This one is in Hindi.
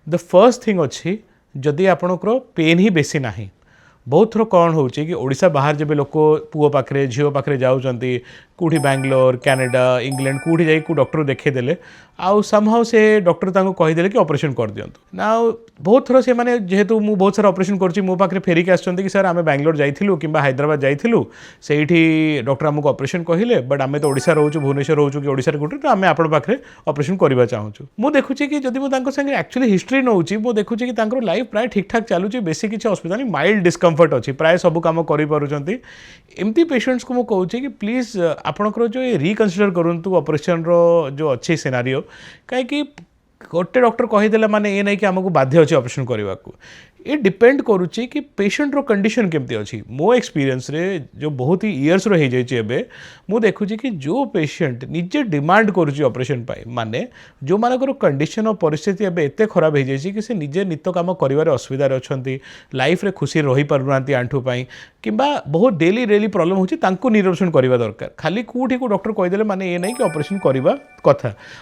द फर्स्ट थिंग अच्छी जदि आपणकर पेन ही बेसी ना बहुत थर कौन हो कि ओडिशा बाहर जब लोक पुओ पाखे झील पाखे जाऊँगी कौटी बैंगलोर कनाडा इंग्लैंड कौटी जाकि डॉक्टर देखईदेले आउ समहाउ से डॉक्टर तांको कहीदेले कि ऑपरेशन कर दिंतु ना बहुत थर से माने जेहेतु मु बहुत सारा ऑपरेशन कर मो पाखे फेरिक आसछन्ती कि सर आम बैंगलोर जाइलु कि हैदराबाद जाइलु से डॉक्टर आमको ऑपरेशन कहले बट आम तो ओडिशा रोचु भुवनेश्वर रोचु कि ओडिशा गोटे तो आम आपण पाखे ऑपरेशन करवा चाहूँ मु देखुची कि जब मुझे एक्चुअली हिस्ट्री नौ मु देखुची कि लाइफ प्राय ठीक ठाक चलुची बेसी किसी असुविधा नहीं माइल्ड डिस्कम्फर्ट अच्छी प्राय सब कम करमती पेशेंट्स को मुझे कहूँ कि प्लीज आपणकर जो रिकनसीडर करूँ ऑपरेशन जो अच्छे सिनारियो कहीं गोटे डॉक्टर कहीदेला माने ये नहीं कि आमको बाध्य अच्छे ऑपरेशन करने को ये डिपेंड करुच्ची कि पेशेंट रो कंडीशन केमती अच्छी मो एक्सपीरियंस रे जो बहुत ही इयर्स रो हो जाए मु देखुची कि जो पेशेंट निजे डिमांड करुच्ची ऑपरेशन पाई माने जो मानकर कंडीशन और परिस्थिति एबे एते खराब हो जाए कि से निजे नित्य काम करिवारे असुविधा अच्छी लाइफ रे खुशी रही पारुना आंठू पाई किंबा बहुत डेली प्रॉब्लम होची तांको निरसन करवा दरकार खाली कोठी को डॉक्टर कहीदेले माने ये नहीं कि ऑपरेशन करवा कथा